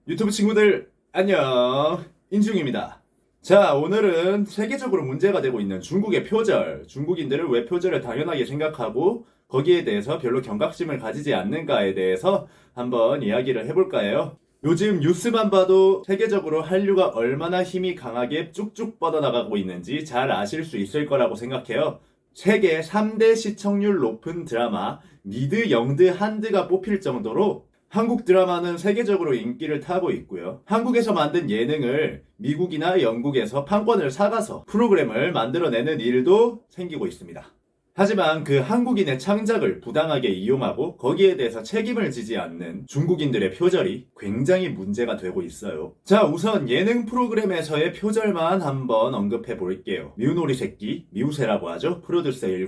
유튜브 친구들 안녕, 인중입니다. 자, 오늘은 세계적으로 문제가 되고 있는 중국의 표절, 중국인들은 왜 표절을 당연하게 생각하고 거기에 대해서 별로 경각심을 가지지 않는가에 대해서 한번 이야기를 해볼까 해요. 요즘 뉴스만 봐도 세계적으로 한류가 얼마나 힘이 강하게 쭉쭉 뻗어나가고 있는지 잘 아실 수 있을 거라고 생각해요. 세계 3대 시청률 높은 드라마 미드, 영드, 한드가 뽑힐 정도로 한국 드라마는 세계적으로 인기를 타고 있고요. 한국에서 만든 예능을 미국이나 영국에서 판권을 사가서 프로그램을 만들어내는 일도 생기고 있습니다. 하지만 그 한국인의 창작을 부당하게 이용하고 거기에 대해서 책임을 지지 않는 중국인들의 표절이 굉장히 문제가 되고 있어요. 자, 우선 예능 프로그램에서의 표절만 한번 언급해 볼게요. 미우놀이 새끼, 미우새라고 하죠. 프로듀서 101,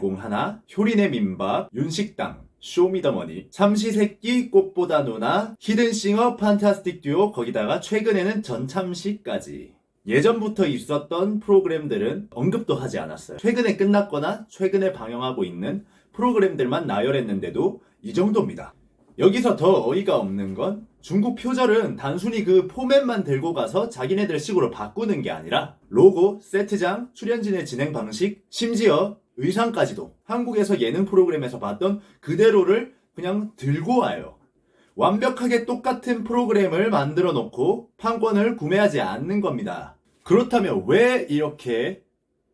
효린의 민박, 윤식당, 쇼미더머니, 삼시세끼, 꽃보다 누나, 히든싱어, 판타스틱 듀오, 거기다가 최근에는 전참시까지. 예전부터 있었던 프로그램들은 언급도 하지 않았어요. 최근에 끝났거나 최근에 방영하고 있는 프로그램들만 나열했는데도 이 정도입니다. 여기서 더 어이가 없는 건 중국 표절은 단순히 그 포맷만 들고 가서 자기네들 식으로 바꾸는 게 아니라 로고, 세트장, 출연진의 진행 방식, 심지어 의상까지도 한국에서 예능 프로그램에서 봤던 그대로를 그냥 들고 와요. 완벽하게 똑같은 프로그램을 만들어 놓고 판권을 구매하지 않는 겁니다. 그렇다면 왜 이렇게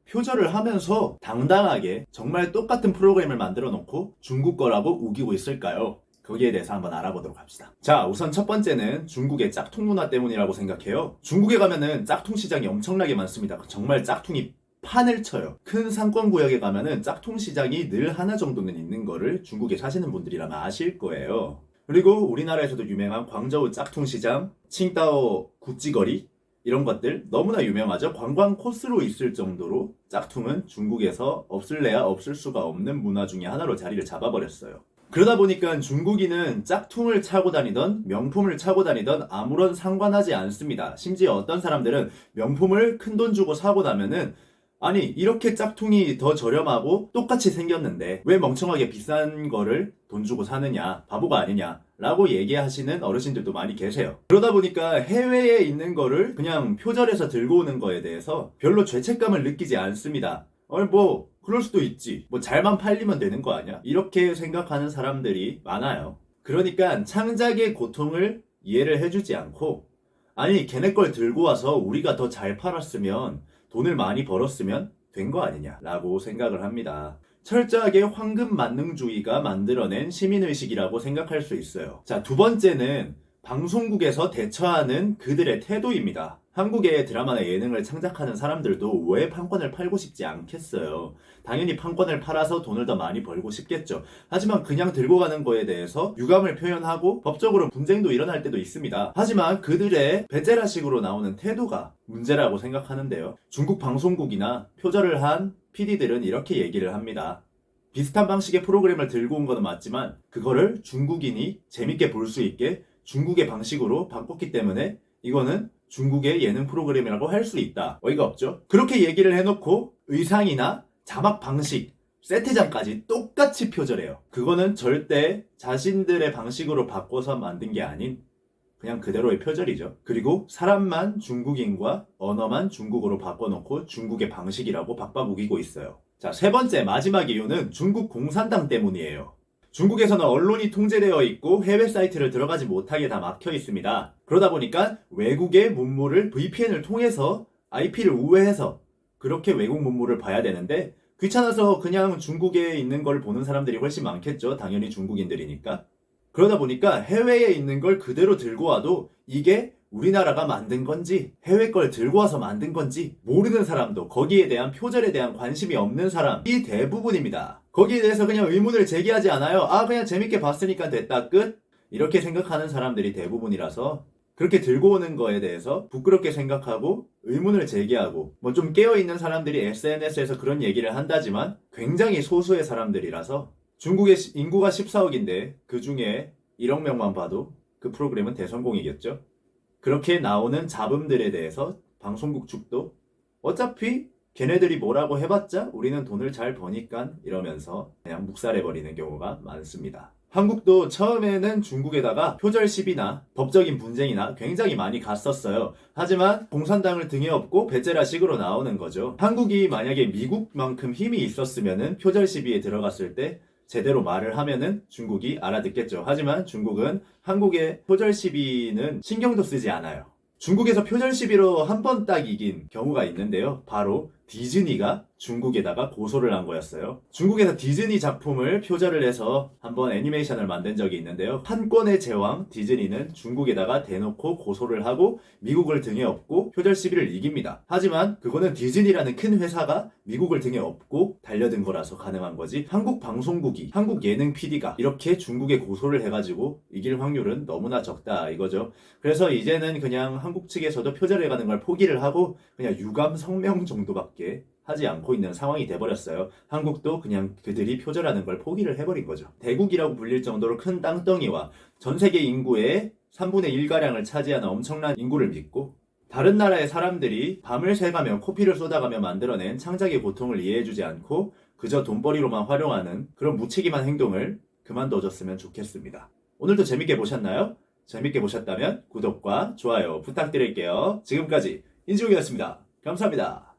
표절을 하면서 당당하게 정말 똑같은 프로그램을 만들어 놓고 중국 거라고 우기고 있을까요? 거기에 대해서 한번 알아보도록 합시다. 자, 우선 첫 번째는 중국의 짝퉁 문화 때문이라고 생각해요. 중국에 가면은 짝퉁 시장이 엄청나게 많습니다. 정말 짝퉁이 판을 쳐요. 큰 상권구역에 가면은 짝퉁 시장이 늘 하나 정도는 있는 거를 중국에 사시는 분들이라면 아실 거예요. 그리고 우리나라에서도 유명한 광저우 짝퉁 시장, 칭다오 구찌거리, 이런 것들 너무나 유명하죠. 관광 코스로 있을 정도로 짝퉁은 중국에서 없을래야 없을 수가 없는 문화 중에 하나로 자리를 잡아버렸어요. 그러다 보니까 중국인은 짝퉁을 차고 다니던 명품을 차고 다니던 아무런 상관하지 않습니다. 심지어 어떤 사람들은 명품을 큰 돈 주고 사고 나면은 아니, 이렇게 짝퉁이 더 저렴하고 똑같이 생겼는데 왜 멍청하게 비싼 거를 돈 주고 사느냐, 바보가 아니냐 라고 얘기하시는 어르신들도 많이 계세요. 그러다 보니까 해외에 있는 거를 그냥 표절해서 들고 오는 거에 대해서 별로 죄책감을 느끼지 않습니다. 뭐 그럴 수도 있지, 뭐 잘만 팔리면 되는 거 아니야, 이렇게 생각하는 사람들이 많아요. 그러니까 창작의 고통을 이해를 해주지 않고, 아니 걔네 걸 들고 와서 우리가 더 잘 팔았으면, 돈을 많이 벌었으면 된 거 아니냐라고 생각을 합니다. 철저하게 황금 만능주의가 만들어낸 시민의식이라고 생각할 수 있어요. 자, 두 번째는 방송국에서 대처하는 그들의 태도입니다. 한국의 드라마나 예능을 창작하는 사람들도 왜 판권을 팔고 싶지 않겠어요. 당연히 판권을 팔아서 돈을 더 많이 벌고 싶겠죠. 하지만 그냥 들고 가는 거에 대해서 유감을 표현하고 법적으로 분쟁도 일어날 때도 있습니다. 하지만 그들의 베제라식으로 나오는 태도가 문제라고 생각하는데요. 중국 방송국이나 표절을 한 PD들은 이렇게 얘기를 합니다. 비슷한 방식의 프로그램을 들고 온 거는 맞지만 그거를 중국인이 재밌게 볼 수 있게 중국의 방식으로 바꿨기 때문에 이거는 중국의 예능 프로그램이라고 할 수 있다. 어이가 없죠? 그렇게 얘기를 해놓고 의상이나 자막 방식, 세트장까지 똑같이 표절해요. 그거는 절대 자신들의 방식으로 바꿔서 만든 게 아닌 그냥 그대로의 표절이죠. 그리고 사람만 중국인과 언어만 중국어로 바꿔놓고 중국의 방식이라고 바꿔우기고 있어요. 자, 세 번째 마지막 이유는 중국 공산당 때문이에요. 중국에서는 언론이 통제되어 있고 해외 사이트를 들어가지 못하게 다 막혀 있습니다. 그러다 보니까 외국의 문물을 VPN을 통해서 IP를 우회해서 그렇게 외국 문물을 봐야 되는데 귀찮아서 그냥 중국에 있는 걸 보는 사람들이 훨씬 많겠죠. 당연히 중국인들이니까. 그러다 보니까 해외에 있는 걸 그대로 들고 와도 이게 우리나라가 만든 건지 해외 걸 들고 와서 만든 건지 모르는 사람도, 거기에 대한 표절에 대한 관심이 없는 사람이 대부분입니다. 거기에 대해서 그냥 의문을 제기하지 않아요. 아, 그냥 재밌게 봤으니까 됐다, 끝? 이렇게 생각하는 사람들이 대부분이라서 그렇게 들고 오는 거에 대해서 부끄럽게 생각하고 의문을 제기하고, 뭐 좀 깨어있는 사람들이 SNS에서 그런 얘기를 한다지만 굉장히 소수의 사람들이라서 중국의 인구가 14억인데 그 중에 1억 명만 봐도 그 프로그램은 대성공이겠죠. 그렇게 나오는 잡음들에 대해서 방송국 측도 어차피 걔네들이 뭐라고 해봤자 우리는 돈을 잘 버니까 이러면서 그냥 묵살해버리는 경우가 많습니다. 한국도 처음에는 중국에다가 표절 시비나 법적인 분쟁이나 굉장히 많이 갔었어요. 하지만 공산당을 등에 업고 베제라식으로 나오는 거죠. 한국이 만약에 미국만큼 힘이 있었으면은 표절 시비에 들어갔을 때 제대로 말을 하면은 중국이 알아듣겠죠. 하지만 중국은 한국의 표절 시비는 신경도 쓰지 않아요. 중국에서 표절 시비로 한 번 딱 이긴 경우가 있는데요. 바로 디즈니가 중국에다가 고소를 한 거였어요. 중국에서 디즈니 작품을 표절을 해서 한번 애니메이션을 만든 적이 있는데요. 판권의 제왕 디즈니는 중국에다가 대놓고 고소를 하고 미국을 등에 업고 표절 시비를 이깁니다. 하지만 그거는 디즈니라는 큰 회사가 미국을 등에 업고 달려든 거라서 가능한 거지, 한국 방송국이, 한국 예능 PD가 이렇게 중국에 고소를 해가지고 이길 확률은 너무나 적다 이거죠. 그래서 이제는 그냥 한국 측에서도 표절해가는 걸 포기를 하고 그냥 유감 성명 정도밖에 하지 않고 있는 상황이 돼버렸어요. 한국도 그냥 그들이 표절하는 걸 포기를 해버린 거죠. 대국이라고 불릴 정도로 큰 땅덩이와 전 세계 인구의 3분의 1가량을 차지하는 엄청난 인구를 믿고 다른 나라의 사람들이 밤을 새가며 코피를 쏟아가며 만들어낸 창작의 고통을 이해해주지 않고 그저 돈벌이로만 활용하는 그런 무책임한 행동을 그만둬줬으면 좋겠습니다. 오늘도 재밌게 보셨나요? 재밌게 보셨다면 구독과 좋아요 부탁드릴게요. 지금까지 인지용이었습니다. 감사합니다.